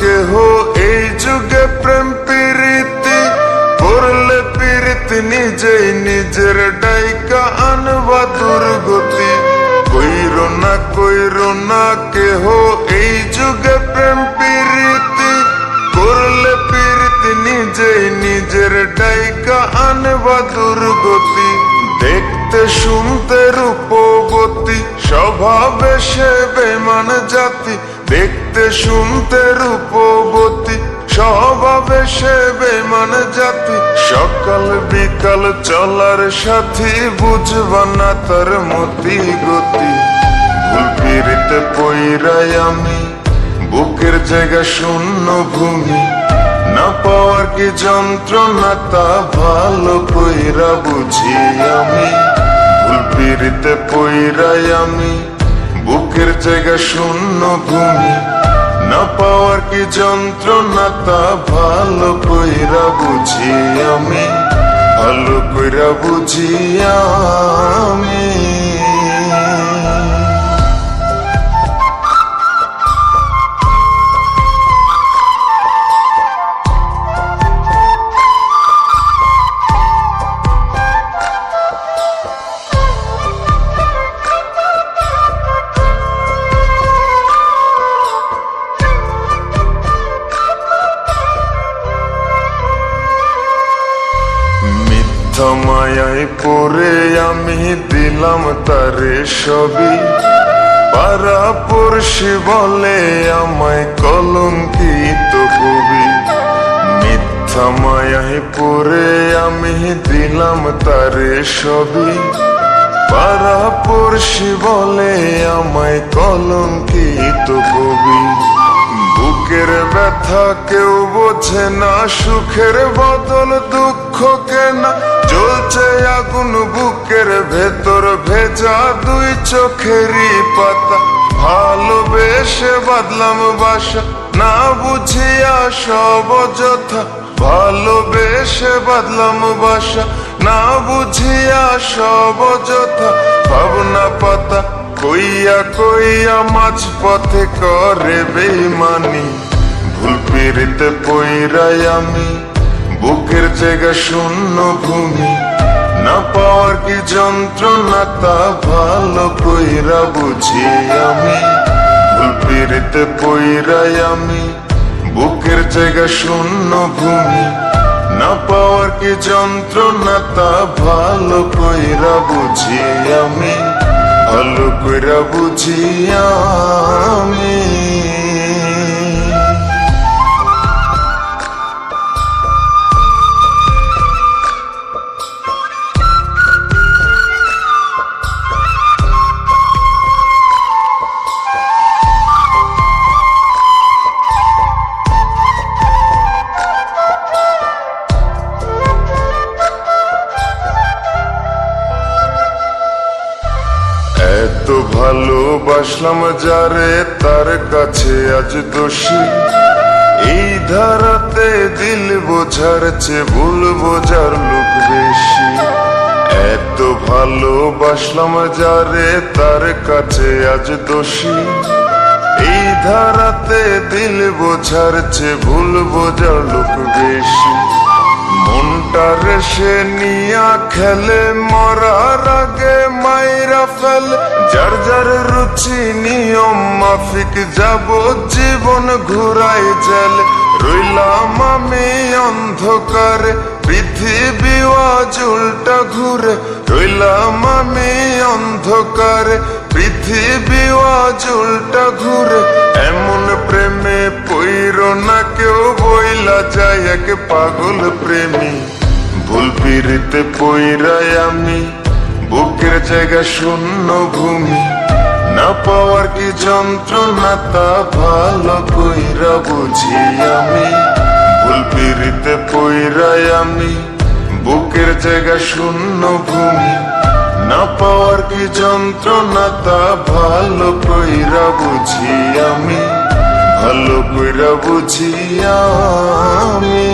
কেহ এই যুগে প্রেম প্রীতি করলে প্রীতি নিজেই নিজের ডাইকা আনবা দুর্গতি। কইরো না কেহ এই যুগে প্রেম প্রীতি করলে প্রীতি নিজেই নিজের ডাইকা আনবা দুর্গতি। দেখতে শুনতে রূপবতী স্বভাবে সে বেমান জাতি। দেখতে শুনতে রূপবতী স্বভাবে সে বেমান জাতি। সকাল বিকাল চলার সাথী বুঝবা না তার মতি গতি। ভুল পিরিতে পইরাই আমি বুকের জায়গা শূন্য ভূমি। না পাওয়ার কি যন্ত্রণা তা ভালো কইরা বুঝি আমি। ভুল পিরিতে পইরাই আমি বুকের জায়গা শূন্য ভূমি। না পাওয়ার কি যন্ত্রণা তা ভালো কইরা বুঝি আমি। ভালো কইরা বুঝি আমি। মায়ায় পরে আমি দিলাম তারে সবই। পাড়া পড়শি বলে আমায় কলঙ্কিত কবি। মিথ্যা মায়ায় পরে আমি দিলাম তারে সবই। পাড়া পড়শি বলে আমায় কলঙ্কিত কবি। বুকের ব্যথা কেউ বোঝে না, সুখের বদল দুঃখ কেনা। জ্বলছে আগুন বুকের ভেতর ভেজা দুই চোখেরই পাতা। ভালোবেসে বাঁধলাম বাসা না বুঝিয়া সব অযথা। ভালোবেসে বাঁধলাম বাসা না বুঝিয়া সব অযথা। ভাবনা পাতা কইয়া কইয়া মাঝ পথে করে বেইমানি। ভুল পিরিতে পইরাই আমি বুকের জায়গা শূন্য ভূমি। না পাওয়ার কি যন্ত্রণা তা ভালো কইরা বুঝি আমি। ভুল পিরিতে পইরাই আমি বুকের জায়গা শূন্য ভূমি। না পাওয়ার কি যন্ত্রণা তা ভালো কইরা বুঝি আমি। ভালো কইরা বুঝি আমি। এত ভালোবাসলাম যারে তার কাছে আজ দোষী। এই ধারাতে দিল বোঝার চেয়ে ভুল বোঝার লোক বেশি। এত ভালোবাসলাম যারে তার কাছে আজ দোষী। এই ধারাতে দিল বোঝার চেয়ে ভুল বোঝার লোক বেশি। মনটারে সে নিয়া খেলে মরার আগে মাইরা ফেলে। যার যার রুচি নিয়ম মাফিক যাব জীবন ঘুরাই জেলে। রইলাম আমি অন্ধকারে পৃথিবী আজ উল্টা ঘুরে। রইলাম আমি অন্ধকারে পৃথিবী আজ উল্টা ঘুরে। এমন প্রেমে পইরো না কেউ বইলা যায় এক পাগল প্রেমী। ভুল পিরিতে পইরাই আমি বুকের জায়গা শূন্য ভূমি। না পাওয়ার কি যন্ত্রণা তা ভালো কইরা বুঝি আমি। ভুল পিরিতে পইরাই আমি বুকের জায়গা শূন্য ভূমি। না পাওয়ার কি যন্ত্রণা তা ভালো কইরা বুঝি আমি। ভালো কইরা বুঝি আমি।